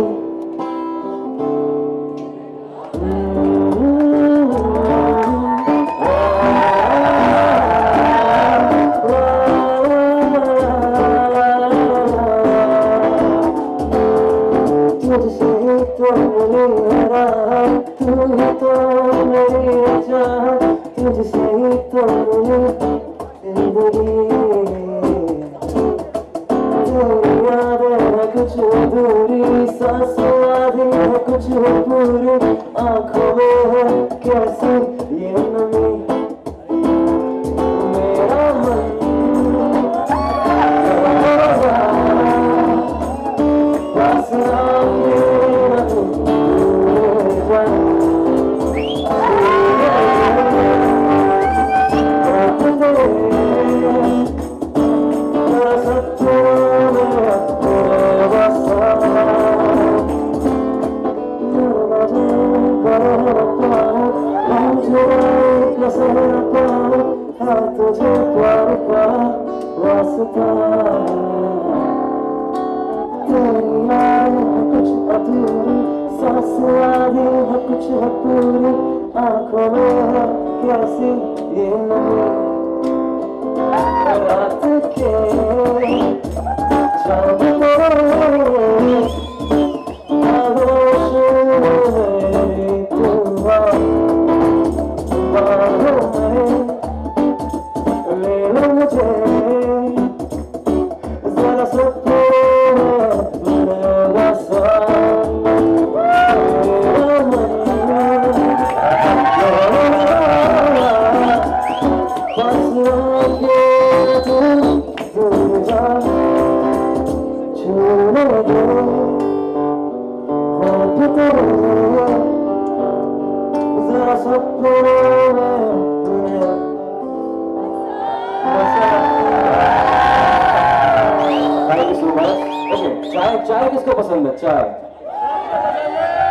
तुझसे ही तो मिली है राह, तू ही तो मेरी चाह, तुझसे ही तो मिली जिंदगी। तेरी यादें है कुछ अधूरी, सांस आधी है कुछ पूरी, आँखों में है कैसी ये नमी। मेरा मन बस तुझे प्यार का वास्ता। तेरी यादें है कुछ अधूरी, सांस आधी है कुछ पूरी, आँखों में है कैसी ये नमी। रात के चांद आगोश में तू बाहों में ले लो मुझे, जरा चाय किसको पसंद है? चाय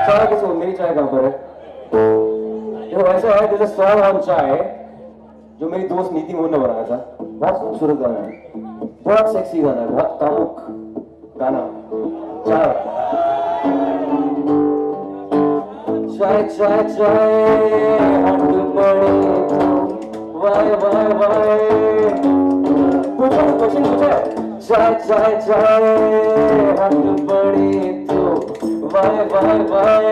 चाय किसको? मेरी चाय कहाँ पर है? देखो ऐसा है, जैसे सॉन्ग ऑन चाय जो मेरी दोस्त नीति मोहन ने बनाया था, बहुत खूबसूरत गाना है, बहुत सेक्सी गाना है, बहुत कामुक गाना। चाय चाय चाय चाय हट पड़े वाय वाय वाय। पूछो क्वेश्चन पूछे। चाय चाय चाय हट पड़ी तो वाय वाय वाय,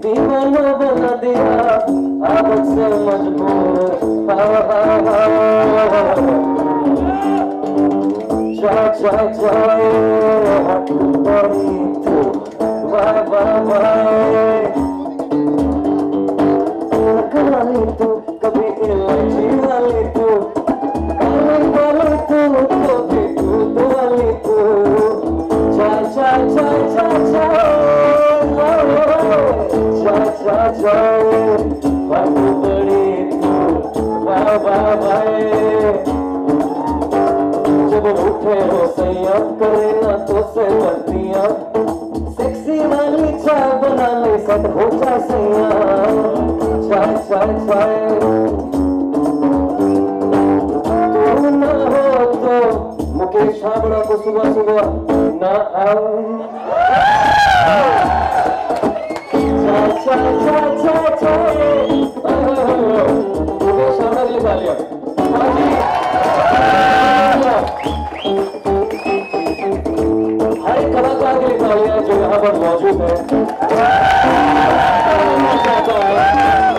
दीवाना बना दिया आदत से मजबूर। चाय चाय चाय हट पड़ी तो वाय वाय वाय, कभी तो कभी इलायची वाली तो जब उठे हो सैया करे ना तो से बनतियां, सेक्सी वाली चाय बना ले सब हो जाए सैया। चाय चाय चाय तू ना हो तो मुकेश छाबड़ा को सुबह सुबह ना आओ। चाय चाय चाय चाय चाय मुकेश छाबड़ा के लिए तालियां। हर एक कलाकार के लिए तालियां जो यहाँ पर मौजूद है।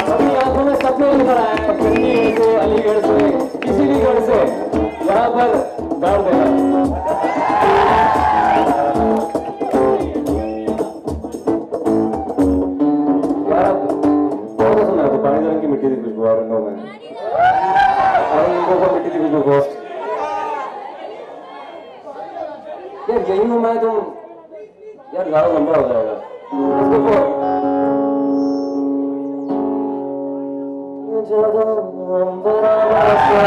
अभी आंखों में सपने लेकर आए हैं, दिल्ली से, अलीगढ़ से, किसी भी गढ़ से यहाँ पर गाड़ देना। बहुत सुना था पानी रंग की मिट्टी की खुशबू और रंगों में मिट्टी की खुशबू बहुत। यार यही हूँ मैं, तुम यार ज्यादा लंबा हो जाएगा। दो अंबरा बरसा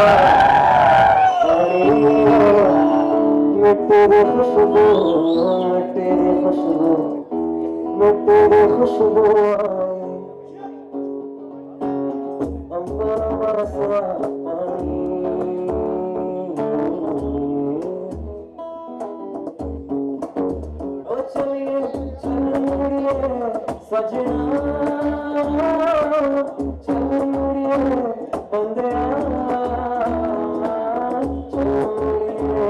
पानी मिट्टी दी खुशबू मिट्टी दी खुशबू मिट्टी दी खुशबू आई अंबरा बरसा पानी ओ चलिए चलिए सजना चलिए बंदिया चलिए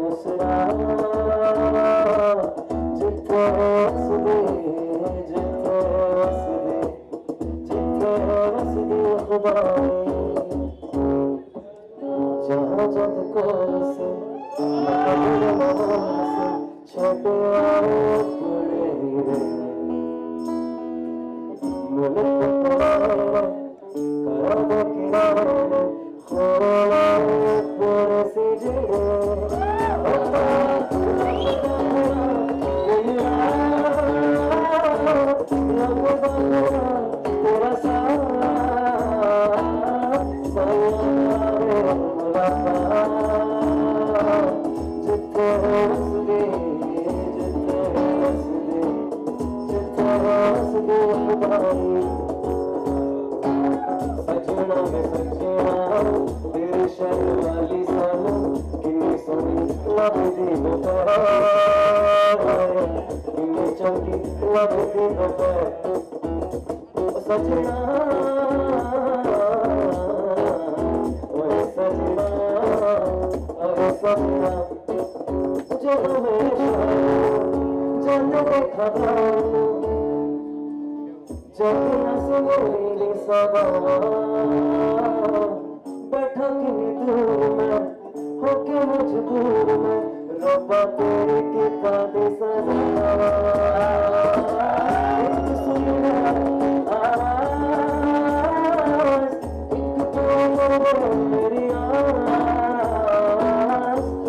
उसरा जिथे वसदे जिथे वसदे जिथे वसदे खुदाई जहाँ जद कोल से मकबूल मोहन से छोटे आए बड़े हीरे मुल्क किनारे करो किनारे खोला पूरे से जिले तेरा सारा जिथे हंसदे जिथे हंसदे जिथे हंसदे खुदाई सजना में सजना तेरे शहर वाली सानू किन्नी सोहनी लगदी दोपहर किन्नी चंगी लगदी दोपहर सजना ओए सजना अरे सजना जो हमेशा जन देखा जब नसमेली सदा बैठा किन्नी दूर में होके मजबूर में रब्बा तेरे किताब सजा एक सुनना आवाज एक तो मेरी आवाज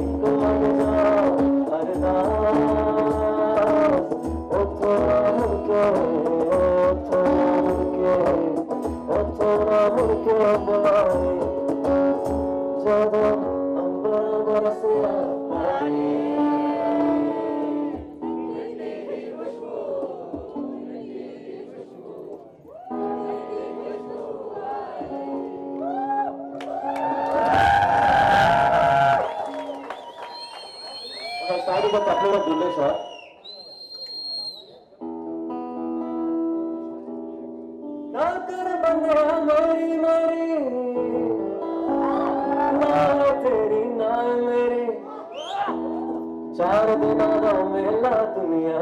एक मन जा अरदास ओ थोड़ा मुड़के बुलाए जब अंबर बरसिया पानी starting with upload of delay shot. ना कर बंदिया मेरी मेरी ना तेरी ना मेरी चार दिना दा मेला दुनिया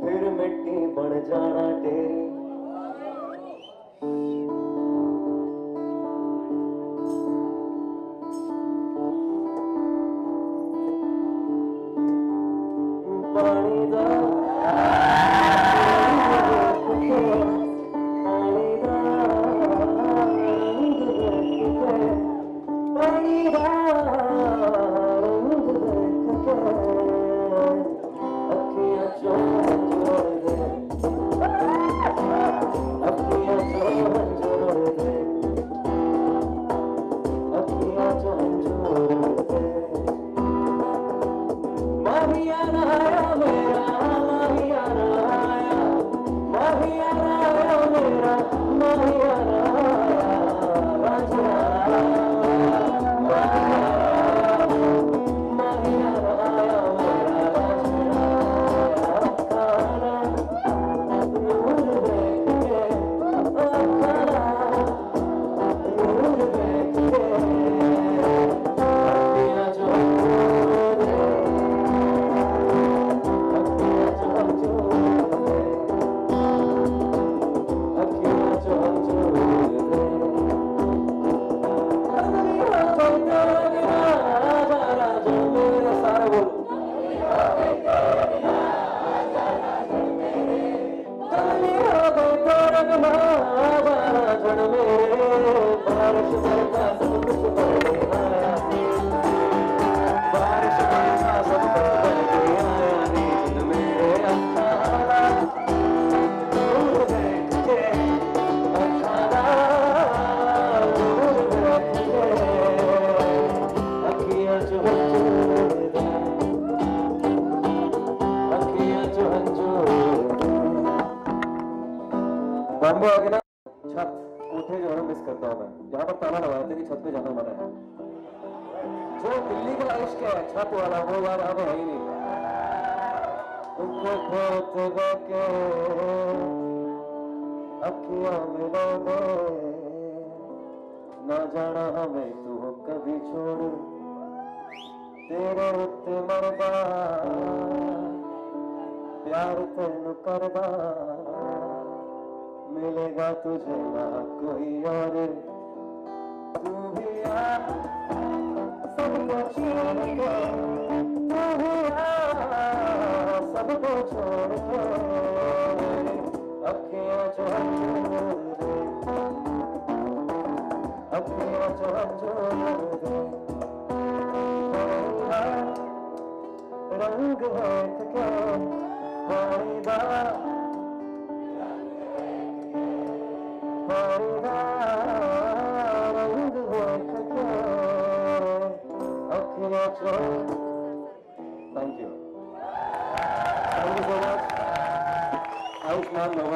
फिर मिट्टी बन जाना तेरी पानी दा Mahiya बॉम्बे आके ना छत कोठे जो है मिस करता हूँ मैं, यहाँ पर ताला लगाया था कि छत पे जाना मना है। जो दिल्ली का इश्क है छत वाला वो यार अब है ही नहीं। के अखियां मिलाने ना जाना हमें तू कभी छोड़, तेरे उत्ते मरदा प्यार तेन करदा मिलेगा तुझे ना कोई और, तू भी आ सबको छोड़ के, तू भी आ सबको छोड़ के, अखियां जो अखियां जो रंग है के पारीदा रंग है के अखियां जो। Thank you so much. Ayushman भव,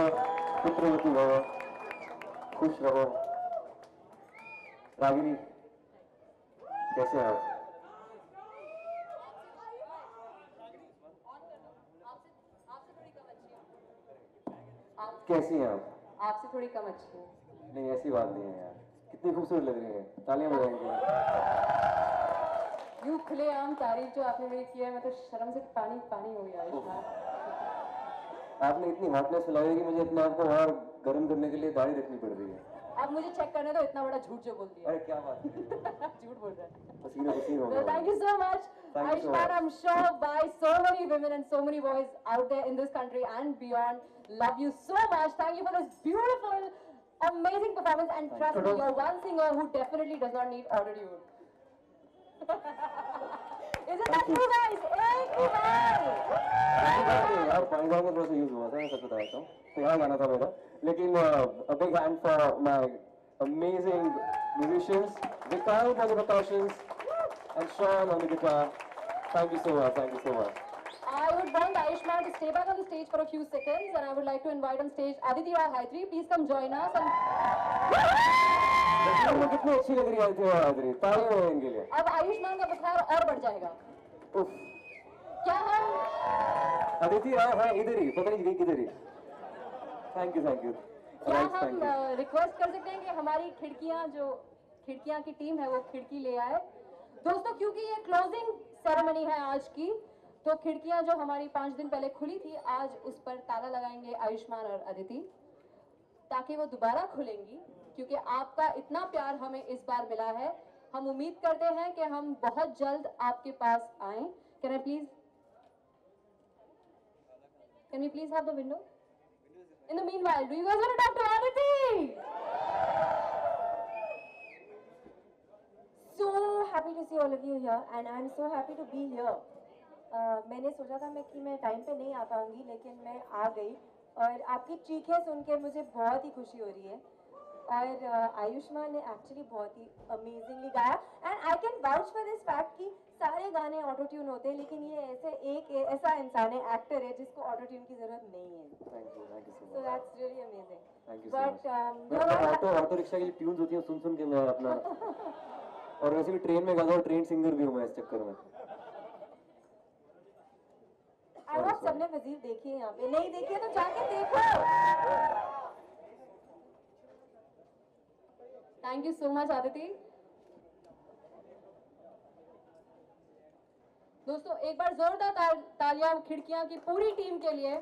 पुत्रवती भव, खुश रहो। रागिनी कैसे हैं आप? कैसी हैं आप? आपसे थोड़ी कम अच्छी है। नहीं ऐसी बात नहीं है यार, कितनी खूबसूरत लग रही है, तालियां बजाएंगे। यूं खुलेआम तारीफ जो आपने मेरी की है, मैं तो शर्म से पानी पानी हो गया आयुष्मान। आपने इतनी हॉटनेस फैलाई कि मुझे अपने आप को और गर्म करने के लिए दाढ़ी रखनी पड़ रही है। अब मुझे चेक करने दो, इतना बड़ा झूठ जो बोल दिया। अरे क्या बात है, झूठ बोल रहा है। पसीने पसीने हो गए। Thank you so much, Ayushman. I'm sure by so many women and so many boys out there in this country and beyond love you so much. Thank you for this beautiful, amazing performance. And trust me, you're one singer who definitely does not need auto-tune. Isn't that true, guys? एक ही बार। यार पानीगांव में थोड़ा सा use हुआ था, मैं सच बताता हूँ, तो यहाँ गाना था मेरा। लेकिन a big hand for my amazing musicians, Vikrant on the percussions and Sean on the guitar. Thank you so much. Thank you so much. I would want Ayushman to stay back on the stage for a few seconds, and I would like to invite on stage Aditi Rai Haitri. Please come join us. And कितनी अच्छी लग रही है Aditi Rai Haitri, तालियां हो इनके लिए। अब आयुष्मान का बुखार और बढ़ जाएगा। उफ। क्या हम अदिति राय है इधर ही, पता नहीं किधर ही। Thank you thank you. क्या हम रिक्वेस्ट कर सकते हैं कि हमारी खिड़कियां की टीम है वो खिड़की ले आए। दोस्तों क्योंकि ये क्लोजिंग सेरेमनी है आज की, तो खिड़कियां जो हमारी 5 दिन पहले खुली थी, आज उस पर ताला लगाएंगे आयुष्मान और अदिति, ताकि वो दोबारा खुलेंगी। क्योंकि आपका इतना प्यार हमें इस बार मिला है, हम उम्मीद करते हैं कि हम बहुत जल्द आपके पास आएं। Can we please have the window? In the meanwhile, do you guys want to talk to Aditi? So happy to see all of you here, and I'm so happy to be here. मैंने सोचा था कि मैं time पे नहीं आ पाऊंगी, लेकिन मैं आ गई और आपकी चीखें सुन के मुझे बहुत ही खुशी हो रही है। और आयुष्मान ने एक्चुअली बहुत ही अमेजिंगली गाया, and I can vouch for this fact कि सारे गाने ऑटो ट्यून होते हैं, लेकिन ये ऐसा इंसान है, एक्टर है, जिसको ऑटो ट्यून की जरूरत नहीं है। Thank you so much. So that's really amazing. Thank you so much. Auto rickshaw की ट्यून्स होती हैं, सुन के मैं अपना और वैसे भी ट्रेन में गाता हूँ, ट्रेन सिंगर भी हूँ मैं इस चक्कर में। आई होप सबने वजीर देखी है, यहाँ पे नहीं देखी है तो जाके देखो। Thank you so much Aditi. दोस्तों एक बार जोरदार तालियां खिड़कियां की पूरी टीम के लिए।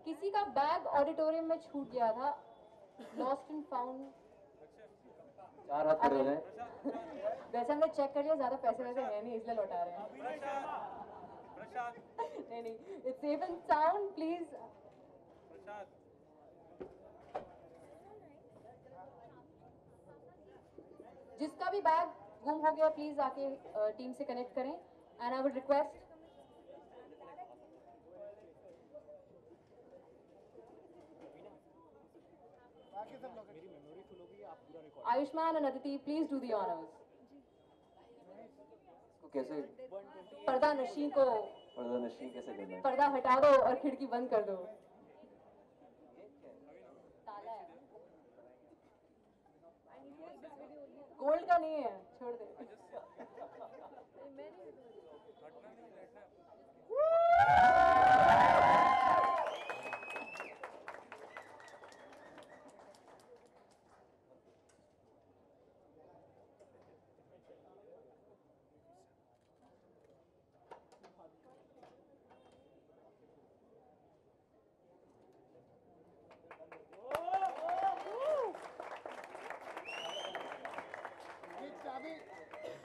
किसी का बैग ऑडिटोरियम में छूट गया था, लॉस्ट एंड फाउंड। 4 हाथ खड़े हो जाए। वैसे हमने चेक कर लिया, ज्यादा पैसे वैसे है नहीं, इसलिए लौटा रहे हैं। नहीं, it's safe and sound, please. जिसका भी बैग गुम हो गया प्लीज आके टीम से कनेक्ट करें and I would request Ayushman and Aditi please do the honours. कैसे पर्दा नशीं को पर्दा नशीं कैसे करना है? पर्दा हटा दो और खिड़की बंद कर दो। गोल्ड का नहीं है, छोड़ दे।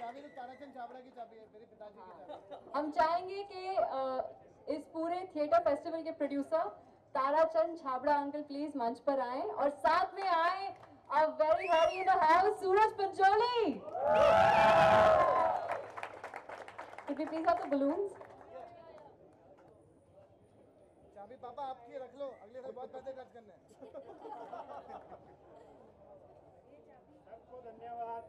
चाबी तो ताराचंद छाबड़ा की चाबी है, मेरे पिताजी की चाबी। हम चाहेंगे कि इस पूरे थिएटर फेस्टिवल के producer Tarachand Chhabra uncle please मंच पर आए और साथ में आए a very hottie in the house Suraj Pancholi. Could we please have the balloons? चाबी पापा आपकी रख लो, अगले साल बहुत पैसे खर्च करने हैं। सबको धन्यवाद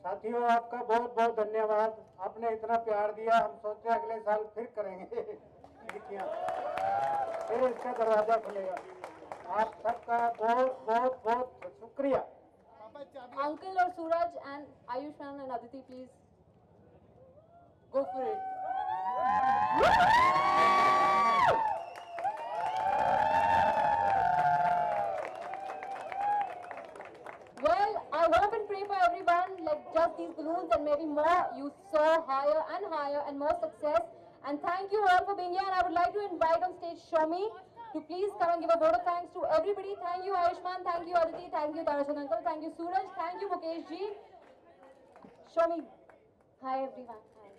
साथियों, आपका बहुत बहुत धन्यवाद। आपने इतना प्यार दिया, हम सोचते हैं अगले साल फिर करेंगे खिड़कियाँ, फिर इसका दरवाजा खुलेगा। आप सबका बहुत बहुत बहुत शुक्रिया। अंकल और Suraj and Ayushmann and Aditi please go for it. Well, I hope and pray for everyone, like just these balloons and maybe more, you soar higher and more success. And thank you all for being here. And I would like to invite on stage Shomi to please come and give a vote of thanks to everybody. Thank you Ayushman, thank you Aditi, thank you Tarashad uncle, thank you Suraj, thank you Mukesh ji. Shomi. Hi everyone. Hi.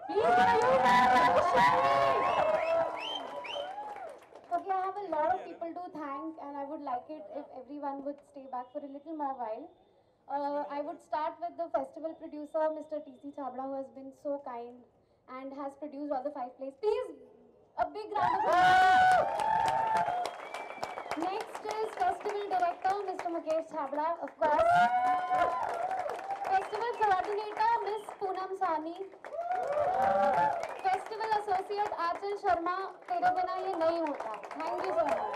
Please give a huge hand to Shomi. Okay, I have a lot of people to thank and I would like it if everyone would stay back for a little more while. I would start with the festival producer, Mr. T.C. Chabra, who has been so kind and has produced all the 5 plays. Please, a big round of applause. Next is festival director, Mr. Mukesh Chabra, of course. Festival coordinator, Miss Poonam Sani. Festival associate, Achal Sharma. तेरे बिना ये नहीं होता. Thank you so much.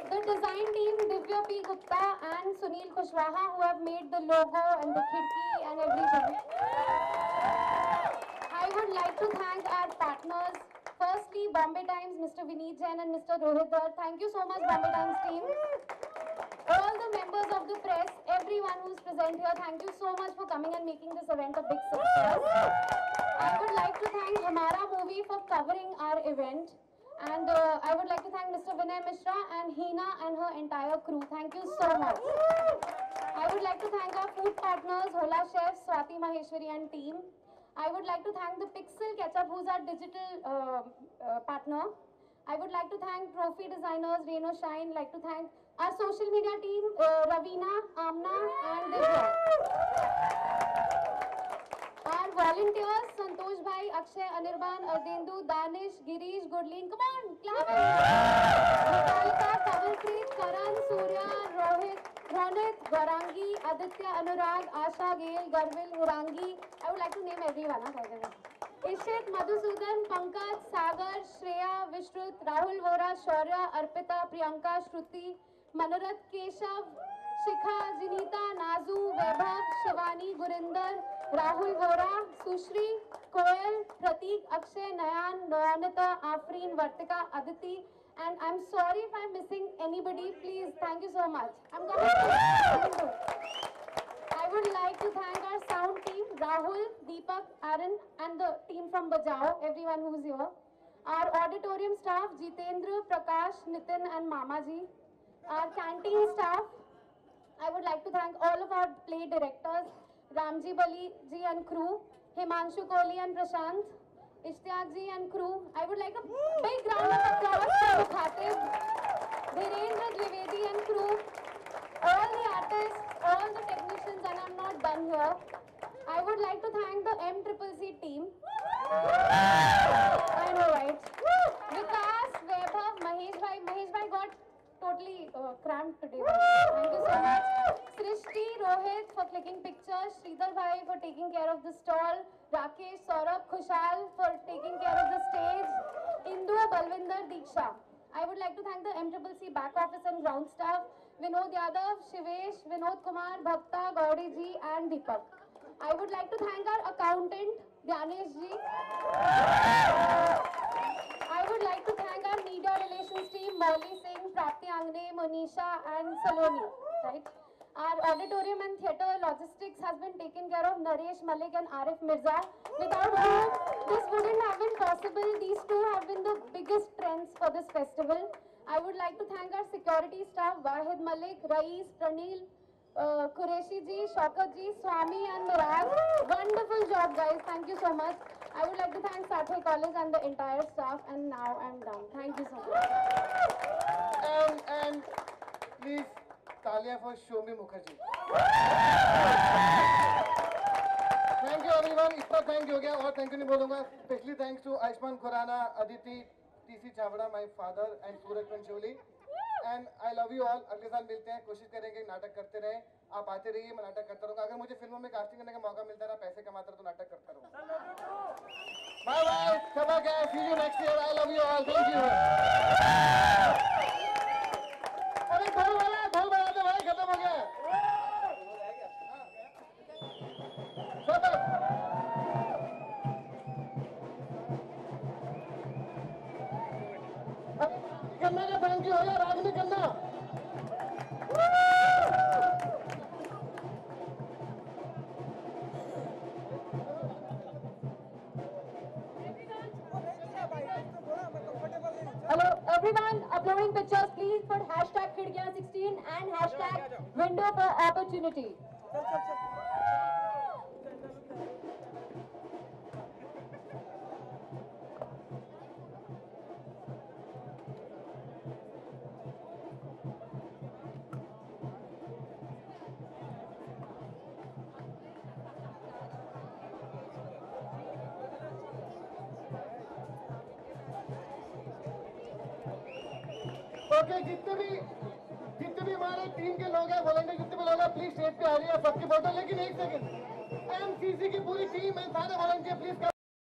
The design team, Divya P. Gupta and Sunil Kushwaha, who have made the logo and the khidki and everything. I would like to thank our partners. Firstly, Bombay Times, Mr. Vineet Jain and Mr. Rohit Dar. Thank you so much, Bombay Times team. All the members of the press, everyone who's present here, thank you so much for coming and making this event a big success. I would like to thank Hamara Movie for covering our event. And I would like to thank Mr. Vinay Mishra and Hina and her entire crew. Thank you so much. I would like to thank our food partners, Hola Chef, Swati Maheshwari and team. I would like to thank the Pixel Ketchup, who's our digital partner. I would like to thank trophy designers, Reno Shine. Like to thank our social media team, Ravina, Amna and Divya. Our volunteers, Santosh Bhai, Akshay, Anirban, Ardendu, Danish, Girish, Gurleen. Come on, clap it. Nikalika, Kavalpreet, Karan, Surya, Rohit, Ronit, Garangi, Aditya, Anurag, Asha, Gail, Garvil, Hirangi. I would like to name everyone. Ishit, Madhusudan, Pankaj, Sagar, Shreya, Vishrut, Rahul Vora, Shaurya, Arpita, Priyanka, Shruti, Manorat, Keshav, Shikha, Jinita, Nazu, Vaibhav, Shivani, Gurinder, Rahul Vora, Sushri, Koel, Pratik, Akshay, Nayan, Noyanita, Afreen, Vartika, Aditi, and I'm sorry if I'm missing anybody. Please, thank you so much. I'm coming. I would like to thank our sound team, Rahul, Deepak, Aaron, and the team from Bajao, everyone who's here. Our auditorium staff, Jitendra, Prakash, Nitin, and Mamaji. Our canteen staff. I would like to thank all of our play directors, Ramji Bali ji and crew, Himanshu Kohli and Prashant, Ishtiyaq ji and crew. I would like a big round of applause for Mukhatib, Dhirendra Dwivedi and crew, all the artists, all the technicians. done here. I would like to thank the MCCC team. I know, right? Vikas, Vaibhav, Mahesh bhai got totally cramped today. Thank you so much. Srishti, Rohit for clicking pictures, Sridhar bhai for taking care of the stall, Rakesh, Saurabh, Khushal for taking care of the stage, Indu, Balvinder, Diksha. I would like to thank the MCCC back office and ground staff, Vinod Yadav, Shivesh, Vinod Kumar, Bhakta, Gaudi ji and Deepak. I would like to thank our accountant, Dhyanesh ji. I would like to thank our media relations team, Molly Singh, Prapti Angne, Monisha and Saloni. Right? Our auditorium and theatre logistics has been taken care of Naresh Malik and Arif Mirza. Without whom this wouldn't have been possible. These two have been the biggest strengths for this festival. I would like to thank our security staff, Wahid Malik, Rais, Pranil, Qureshi ji, Shaukat ji, Swami and Miraj. Wonderful job guys, thank you so much. I would like to thank Sathe College and the entire staff, and now I'm done. Thank you so much. And please, Talia for Shomi Mukherjee. Thank you everyone, इतना thank you हो गया और thank you नहीं बोलूँगा. Especially thanks to Ayushman Khurrana, Aditi, TC Chhabra, my father and Suraj Pancholi. And I love you all. अगले साल मिलते हैं, कोशिश करेंगे नाटक करते रहें. आप आते रहिए, मैं नाटक करता रहूँगा. अगर मुझे फिल्मों में कास्टिंग करने का मौका मिलता रहा, पैसे कमाता रहा तो नाटक करता रहूँगा. Bye bye. Come again. See you next year. I love you all. Thank you. अरे ढोल बजा दो भाई, खत्म हो गया. करना का थैंक यू हो गया, राग नहीं करना. Hello everyone, uploading pictures please put hashtag Khidkiyan16 and hashtag window for opportunity. Okay, जितने भी हमारे टीम के लोग हैं, वॉलंटियर जितने भी लोग हैं, प्लीज स्टेज पे आ रही है सबकी फोटो. लेकिन एक सेकंड, एमसीसी की पूरी टीम है, सारे वॉलंटियर प्लीज